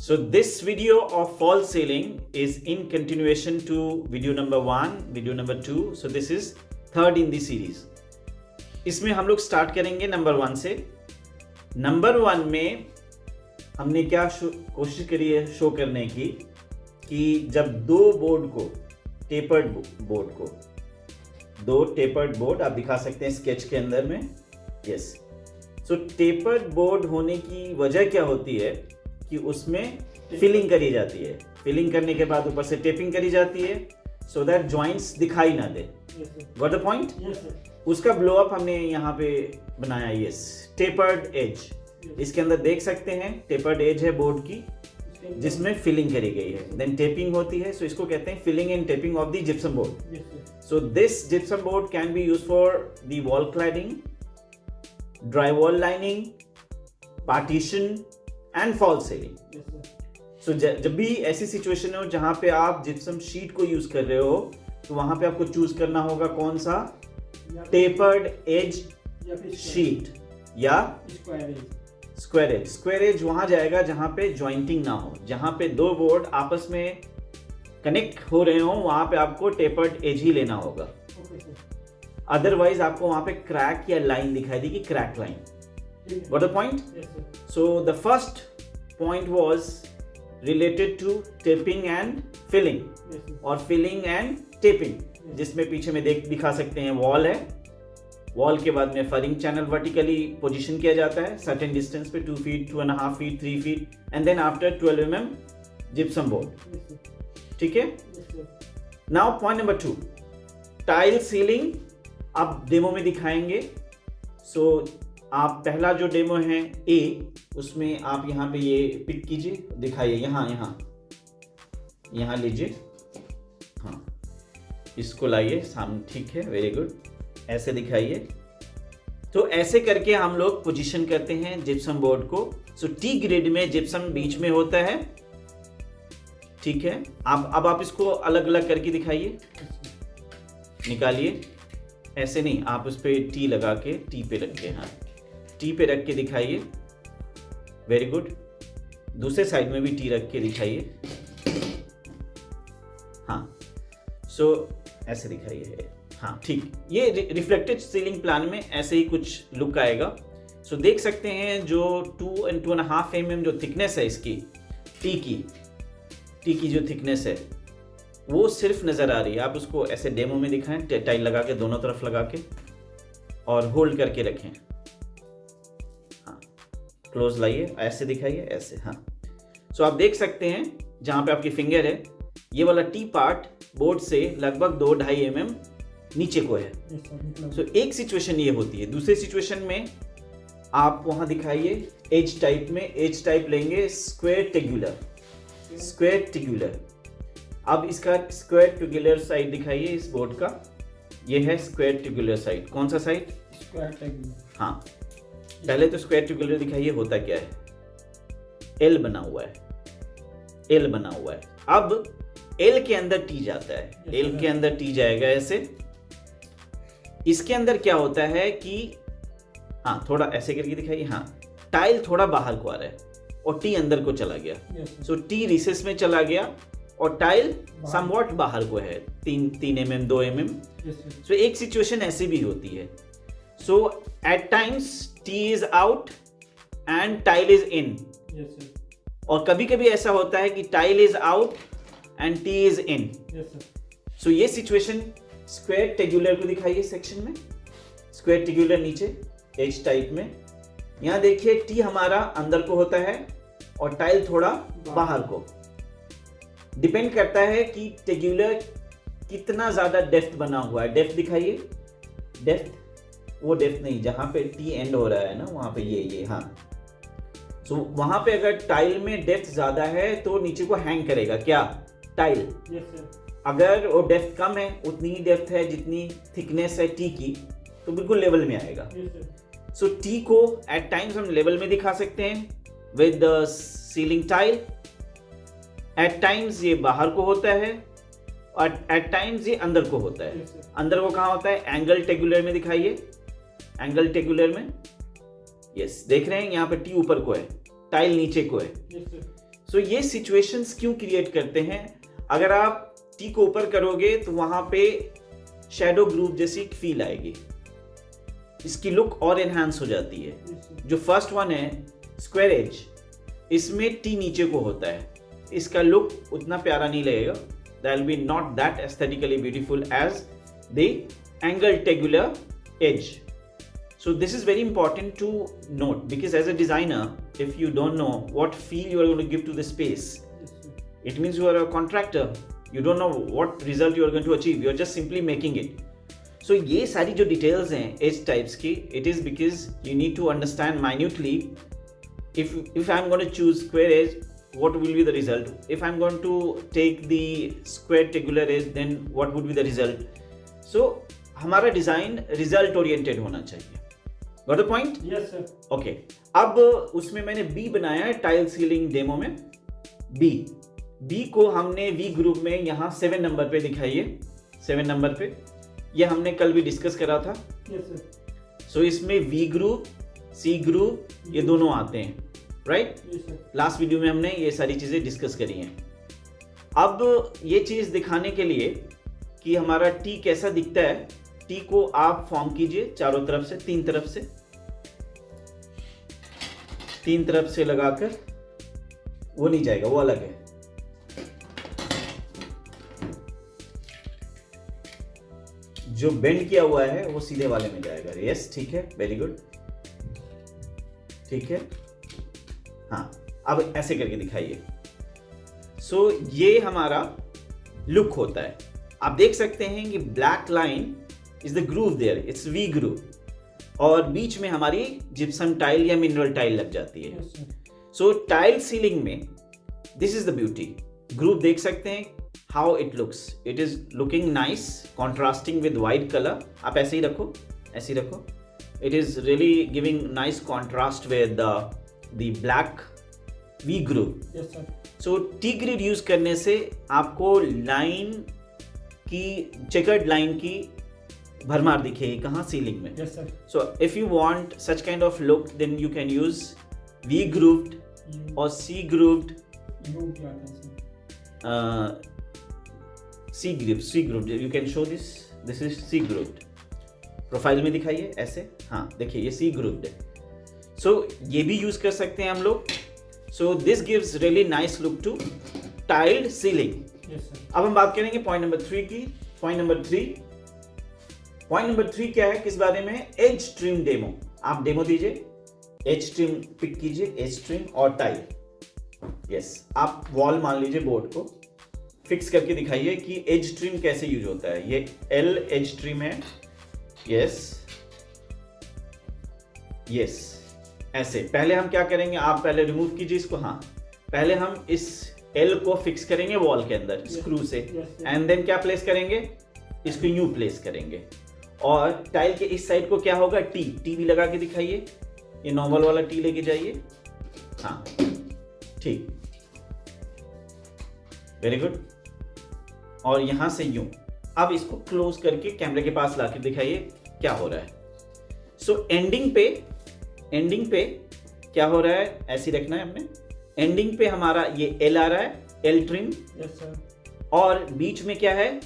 So this video of false ceiling is in continuation to video number 1, video number 2. So this is third in the series. इसमें हम लोग start करेंगे number 1 से. Number 1 में हमने क्या कोशिश करी है शो करने की कि जब दो टेपर्ड बोर्ड आप दिखा सकते हैं स्केच के अंदर में. यस. सो टेपर्ड बोर्ड होने की वजह क्या होती है कि उसमें फिलिंग करी जाती है. फिलिंग करने के बाद ऊपर से टेपिंग करी जाती है सो दैट जॉइंट्स दिखाई ना दे. Got the point? उसका ब्लो अप हमने यहाँ पे बनाया. Yes, tapered edge. इसके अंदर देख सकते हैं टेपर्ड एज है बोर्ड की जिसमें फिलिंग करी गई है. देन टेपिंग होती है. सो इसको कहते हैं filling and taping of the gypsum board. So this gypsum board can be used for the wall cladding, drywall lining, partition and fall ceiling. So जब भी ऐसी सिचुएशन हो जहां पे आप जिप्सम शीट को यूज कर रहे हो तो वहां पे आपको चूज करना होगा कौन सा, टेपर्ड एज शीट या स्क्वायर एज. स्क्वायर एज वहां जाएगा जहां पे जॉइंटिंग ना हो, जहां पे दो बोर्ड आपस में कनेक्ट हो रहे हो वहां पे आपको टेपर्ड एज ही लेना होगा. अदरवाइज आपको वहां पे क्रैक या लाइन दिखाई देगी, crack line. Got the point? Yes, sir. So the first point was related to taping and filling. Yes, sir. और filling and taping. Yes. जिसमें पीछे में दिखा सकते हैं वॉल है. वॉल के बाद में फरिंग चैनल वर्टिकली पोजीशन किया जाता है सर्टेन डिस्टेंस पे 2 feet, 2.5 feet, 3 feet and then after 12 mm gypsum board. ठीक है. Now point number 2, tile ceiling. आप डेमो में दिखाएंगे. सो आप पहला जो डेमो है ए, उसमें आप यहाँ पे ये पिक कीजिए, दिखाइए. यहाँ लीजिए. हाँ, इसको लाइए सामने. ठीक है, वेरी गुड. ऐसे दिखाइए. तो ऐसे करके हम लोग पोजीशन करते हैं जिप्सम बोर्ड को. सो टी ग्रिड में जिप्सम बीच में होता है. ठीक है. अब आप इसको अलग अलग करके दिखाइए. निकालिए. ऐसे नहीं, आप उस पर टी लगा के टी पे रख के, हाँ टी पे रख के दिखाइए. Very good. दूसरे साइड में भी टी रख के दिखाइए. हाँ. सो ऐसे दिखाइए. हाँ ठीक. ये रिफ्लेक्टेड सीलिंग प्लान में ऐसे ही कुछ लुक आएगा. सो देख सकते हैं जो 2 and 2.5 mm जो थिकनेस है इसकी टी की जो थिकनेस है वो सिर्फ नज़र आ रही है. आप उसको ऐसे डेमो में दिखाएं, टाइल लगा के दोनों तरफ लगा के और होल्ड करके रखें. हाँ, क्लोज लाइए. ऐसे दिखाइए, ऐसे. हाँ. सो आप देख सकते हैं जहाँ पे आपकी फिंगर है ये वाला टी पार्ट बोर्ड से लगभग 2-2.5 mm नीचे को है. सो एक सिचुएशन ये होती है. दूसरी सिचुएशन में आप वहाँ दिखाइए एज टाइप में. एज टाइप लेंगे स्क्वायर टिग्युलर. अब इसका स्क्वायर ट्यूबुलर साइड दिखाइए इस बोर्ड का. ये है स्क्वायर ट्यूबुलर साइड. कौन सा साइड? Square tubular. हाँ, पहले तो स्क्वायर ट्यूबुलर दिखाइए होता क्या है. एल बना हुआ है. अब एल के अंदर टी जाता है. एल के अंदर टी जाएगा ऐसे. इसके अंदर क्या होता है कि हाँ थोड़ा ऐसे करके दिखाइए. हाँ, टाइल थोड़ा बाहर को आ रहा है और टी अंदर को चला गया. सो टी रिसेस में चला गया और टाइल समवॉट बाहर को है 3 mm 2 mm. सो एक सिचुएशन ऐसी भी होती है. So eight times T is out and tile is in. और कभी कभी ऐसा होता है कि tile is out and T is in. So ये सिचुएशन स्क्वायर टेग्युलर को दिखाइए सेक्शन में. स्क्वायर टेग्युलर नीचे एज टाइप में. यहाँ देखिए टी हमारा अंदर को होता है और टाइल थोड़ा बाहर को. डिपेंड करता है कि टेग्युलर कितना ज्यादा डेप्थ बना हुआ है. डेप्थ दिखाइए. डेप्थ वो डेप्थ नहीं जहां पे टी एंड हो रहा है ना वहां पे ये. हाँ. सो वहां पे अगर टाइल में डेप्थ ज्यादा है तो नीचे को हैंग करेगा क्या, टाइल. अगर वो डेप्थ कम है, उतनी ही डेप्थ है जितनी थिकनेस है टी की, तो बिल्कुल लेवल में आएगा. सो टी को एट टाइम्स हम लेवल में दिखा सकते हैं with the ceiling tile. At times ये बाहर को होता है और एट टाइम्स ये अंदर को होता है. अंदर को कहाँ होता है? एंगल टेग्युलर में दिखाइए. एंगल टेग्युलर में. यस, देख रहे हैं यहाँ पे टी ऊपर को है, टाइल नीचे को है. सो ये सिचुएशंस क्यों क्रिएट करते हैं? अगर आप टी को ऊपर करोगे तो वहां पे शैडो ग्रुप जैसी एक फील आएगी, इसकी लुक और एनहांस हो जाती है। जो फर्स्ट वन है स्क्वायर एज, इसमें टी नीचे को होता है, इसका लुक उतना प्यारा नहीं लगेगा, that will be not that aesthetically beautiful as the angle tegular edge. So this is very important to note, because as a designer, if you don't know what feel you are going to give to the space, it means you are a contractor. You don't know what result you are going to achieve. You are just simply making it. So ये सारी जो details हैं edge types की, it is because you need to understand minutely. If I'm going to choose square edge, what will be the result? If I'm going to take the square triangular edge, then what would be the result? So हमारा design result oriented होना चाहिए. Got the point? Yes, sir. Okay. अब उसमें मैंने B बनाया है tile ceiling demo में. B को हमने V ग्रुप में यहाँ 7 नंबर पे दिखाई है. 7 नंबर पे ये हमने कल भी डिस्कस करा था. Yes, sir. So इसमें V ग्रुप, C ग्रुप ये दोनों आते हैं, right? Yes, sir. Last video में हमने ये सारी चीजें डिस्कस करी हैं. अब ये चीज दिखाने के लिए कि हमारा T कैसा दिखता है, T को आप फॉर्म कीजिए चारों तरफ से, तीन तरफ से लगाकर. वो नहीं जाएगा, वो अलग है. जो बेंड किया हुआ है वो सीधे वाले में जाएगा. यस, ठीक है, वेरी गुड, ठीक है. हाँ, अब ऐसे करके दिखाइए. सो ये हमारा लुक होता है. आप देख सकते हैं कि black line is the groove there, it's V groove, और बीच में हमारी जिप्सम टाइल या मिनरल टाइल लग जाती है. सो टाइल सीलिंग में this is the beauty. Groove देख सकते हैं how it looks. It is looking nice, contrasting with white colour. आप ऐसे ही रखो, ऐसे ही रखो. It is really giving nice contrast with the black V groove. So T grid use करने से आपको लाइन की, चेकर्ड लाइन की भरमार दिखेगी. कहाँ? सीलिंग में. Yes, sir. So if you want such kind of look, then you can use V grooved or C grooved. C grooved. You can show this. This is C grooved. Profile में दिखाइए ऐसे. हाँ, देखिए ये C grooved है. So ये भी use कर सकते हैं हम लोग. So this gives really nice look to tiled ceiling. Yes, sir. अब हम बात करेंगे पॉइंट नंबर 3 की. पॉइंट नंबर 3 क्या है, किस बारे में? Edge trim demo. आप डेमो दीजिए. एज ट्रिम पिक कीजिए, एज ट्रिम और टाइल. यस, आप वॉल मान लीजिए, बोर्ड को फिक्स करके दिखाइए कि एज ट्रिम कैसे यूज होता है. ये एल एज ट्रिम है. यस, ऐसे. पहले हम क्या करेंगे, आप पहले रिमूव कीजिए इसको. हाँ, पहले हम इस एल को फिक्स करेंगे वॉल के अंदर स्क्रू से, एंड देन क्या प्लेस करेंगे, इसको यूं प्लेस करेंगे. और टाइल के इस साइड को क्या होगा, टी भी लगा के दिखाइए. ये नॉर्मल वाला टी लेके जाइए. हाँ, ठीक, वेरी गुड. और यहां से यूं. अब इसको क्लोज करके कैमरे के पास लाके दिखाइए क्या हो रहा है. सो एंडिंग पे क्या हो रहा है, ऐसे रखना है हमने. एंडिंग पे हमारा ये एल आ रहा है, एल ट्रिम. Yes, sir. और बीच में क्या है,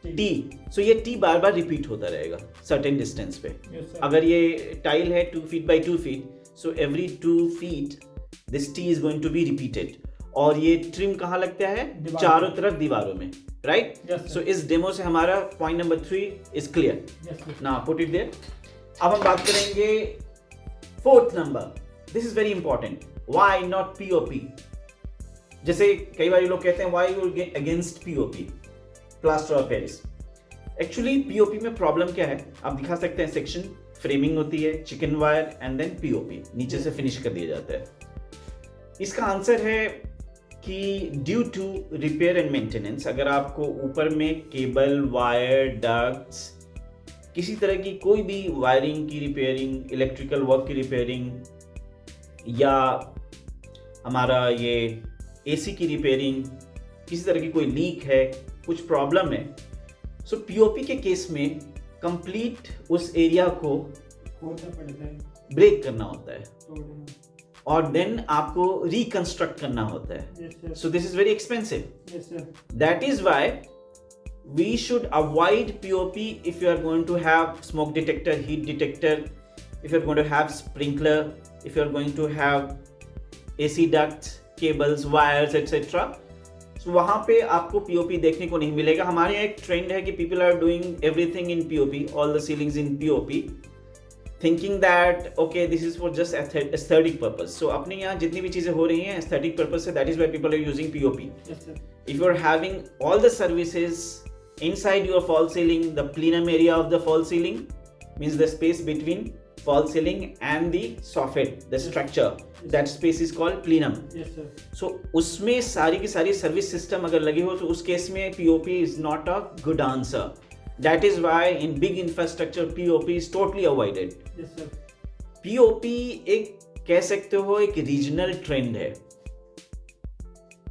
टी. सो ये टी बार बार रिपीट होता रहेगा सर्टेन डिस्टेंस पे. Yes, sir. अगर ये टाइल है 2 feet by 2 feet, so every 2 feet this T is going to be repeated. और ये ट्रिम कहाँ लगता है, चारों तरफ दीवारों में, राइट? सो इस डेमो से हमारा point number 3 is clear. Now put it there. अब हम बात करेंगे 4th नंबर. This is very important. Why not POP? जैसे कई बार लोग कहते हैं why you against POP, plaster of Paris. Actually POP में प्रॉब्लम क्या है, आप दिखा सकते हैं. सेक्शन फ्रेमिंग होती है, chicken wire, and then POP नीचे से फिनिश कर दिया जाता है. इसका आंसर है कि due to repair and maintenance, अगर आपको ऊपर में केबल, वायर, डक्ट्स, किसी तरह की कोई भी वायरिंग की रिपेयरिंग, इलेक्ट्रिकल वर्क की रिपेयरिंग, या हमारा ये एसी की रिपेयरिंग, किसी तरह की कोई लीक है, कुछ प्रॉब्लम है, सो पीओपी के केस में कंप्लीट उस एरिया को खोलना पड़ता है, ब्रेक करना होता है. और देन आपको रिकंस्ट्रक्ट करना होता है. So this is very expensive. That is why we should avoid POP if you are going to have smoke detector, heat detector, if you are going to have sprinkler, if you are going to have AC ducts, cables, wires, etc. So वहाँ पे आपको POP देखने को नहीं मिलेगा. हमारे यहाँ एक ट्रेंड है कि people are doing everything in POP, all the ceilings in POP, thinking that okay this is for just aesthetic purpose. So अपने यहाँ जितनी भी चीजें हो रही हैं aesthetic purpose से, that is why people are using POP. Yes, sir. If you are having all the services inside your false ceiling, the plenum area of the false ceiling means the space between false ceiling and the soffit, the structure, that space is called plenum. Yes sir. So उसमें सारी की सारी service system अगर लगे हो तो उस case में POP is not a good answer. That is why in big infrastructure POP is totally avoided. Yes sir. POP एक कह सकते हो एक रीजनल ट्रेंड है.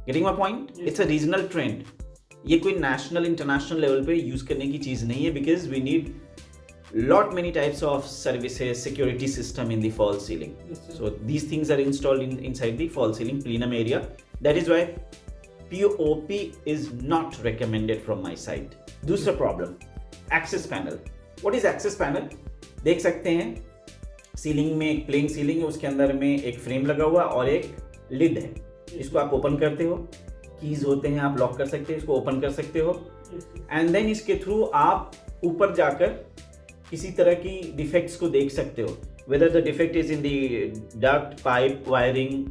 Getting my point? Yes. It's a regional trend. ये कोई नेशनल इंटरनेशनल लेवल पे use करने की चीज नहीं है, because we need lot many types of services, security system in the fall ceiling. So these things are installed inside the fall ceiling plenum area. That is why POP is not recommended from my side. दूसरा problem, access panel. What is access panel? देख सकते हैं ceiling में एक plane ceiling है, उसके अंदर में एक फ्रेम लगा हुआ और एक लिड है. इसको आप ओपन करते हो, कीज होते हैं, आप लॉक कर सकते हैं, इसको ओपन कर सकते हो, एंड देन इसके थ्रू आप ऊपर जाकर किसी तरह की डिफेक्ट्स को देख सकते हो. Whether the defect is in the duct, pipe, wiring,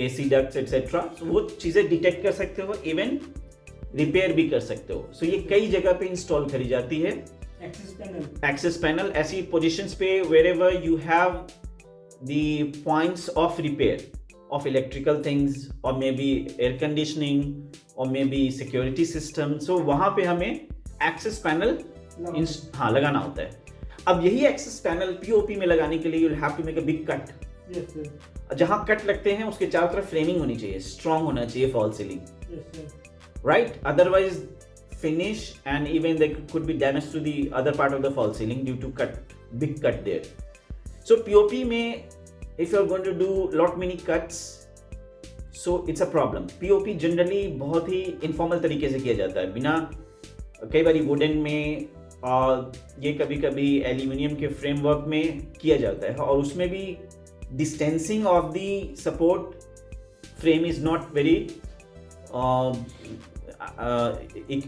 AC ducts etcetera, वो चीजें डिटेक्ट कर सकते हो, इवन रिपेयर भी कर सकते हो. सो ये कई जगह पे इंस्टॉल करी जाती है एक्सेस पैनल. ऐसी पोजिशंस पे wherever you have the points of repair of electrical things or maybe air conditioning or maybe security system, so वहाँ पे हमें access panel लगाना होता है. अब यही access panel POP में लगाने के लिए you'll have to make a big cut. Yes sir. जहाँ कट लगते हैं उसके चारों तरफ फ्रेमिंग होनी चाहिए, स्ट्रॉन्ग होना चाहिए fall ceiling. Yes sir. Right? Otherwise finish and even there could be damage to the other part of the fall ceiling due to big cut there. So POP में if you are going to do lot many cuts, so it's a problem. POP generally बहुत ही informal तरीके से किया जाता है, बिना कई बारी वुडन में और ये कभी कभी एल्यूमिनियम के फ्रेमवर्क में किया जाता है, और उसमें भी distancing of the support frame is not very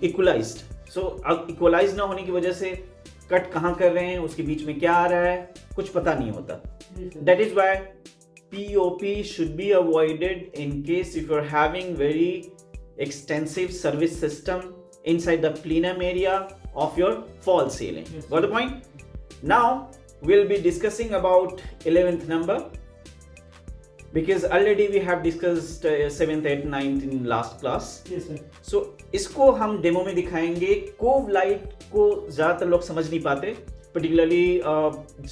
equalized. So अब इक्वलाइज ना होने की वजह से कट कहाँ कर रहे हैं, उसके बीच में क्या आ रहा है, कुछ पता नहीं होता. That is why POP should be avoided in case if you're having very extensive service system inside the plenum area of your fall ceiling. Yes. Got the point? Now we'll be discussing about 11th number, because already we have discussed 7th, 8th, 9th in last class. Yes sir. So इसको हम demo में दिखाएंगे. CoV light को ज़्यादातर लोग समझ नहीं पाते, particularly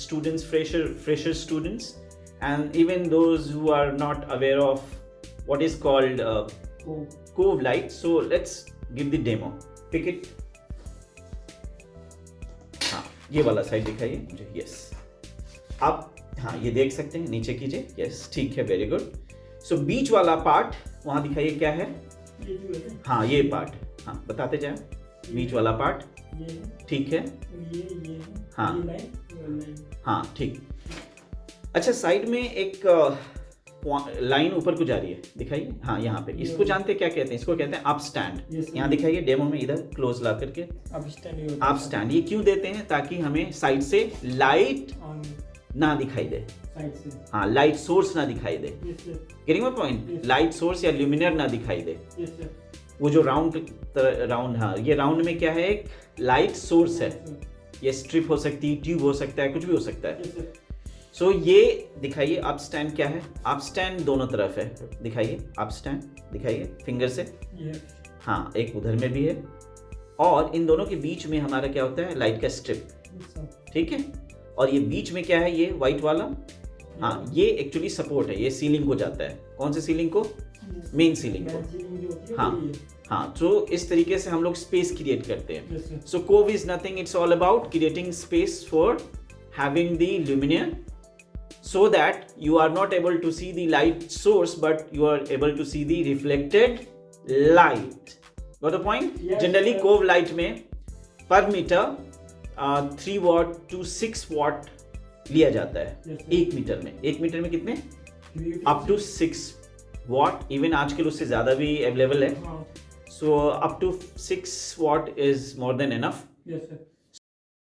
students, fresher students, and even those who are not aware of what is called cove light. So let's give the demo. Pick it. हाँ, ये वाला साइड दिखाइए मुझे. यस, आप हाँ ये देख सकते हैं, नीचे कीजिए. यस, ठीक है, वेरी गुड. सो बीच वाला पार्ट वहाँ दिखाइए क्या है. हाँ, ये पार्ट, हाँ बताते जाए. बीच वाला पार्ट ठीक है. हाँ हाँ ठीक. अच्छा, साइड में एक लाइन ऊपर को जा रही है, दिखाइए. हाँ यहाँ पे इसको जानते क्या कहते हैं? इसको कहते हैं अप स्टैंड. यहाँ दिखाइए डेमो में, इधर क्लोज ला करके अप स्टैंड. ये क्यों देते हैं? ताकि हमें साइड से लाइट ना दिखाई दे. हाँ, लाइट सोर्स ना दिखाई दे. Getting my point? Light source या ल्यूमिनर ना दिखाई दे. वो जो राउंड हाँ, ये राउंड में क्या है? एक लाइट सोर्स है. ये स्ट्रिप हो सकती है, ट्यूब हो सकता है, कुछ भी हो सकता है. सो ये दिखाइए अप स्टैंड क्या है. अप स्टैंड दोनों तरफ है, दिखाइए. अप स्टैंड दिखाइए फिंगर से. हाँ, एक उधर में भी है, और इन दोनों के बीच में हमारा क्या होता है? लाइट का स्ट्रिप. ठीक है. और ये बीच में क्या है? ये व्हाइट वाला. हाँ, ये एक्चुअली सपोर्ट है, ये सीलिंग को जाता है. कौन से सीलिंग को? मेन सीलिंग को. हाँ हाँ. तो इस तरीके से हम लोग स्पेस क्रिएट करते हैं. So cove is nothing, it's all about creating space for having the luminaire so that you are not able to see the light source but you are able to see the reflected light. Got the point? Yes, Generally sir. cove light में per meter 3 watt to 6 watt लिया जाता है. Yes, sir. 1 metre में. 1 metre में कितने? 3 up to 6 watt. Even आजकल उससे ज़्यादा भी अवेलेबल है. हाँ, So up to 6 watt is more than enough. yes sir.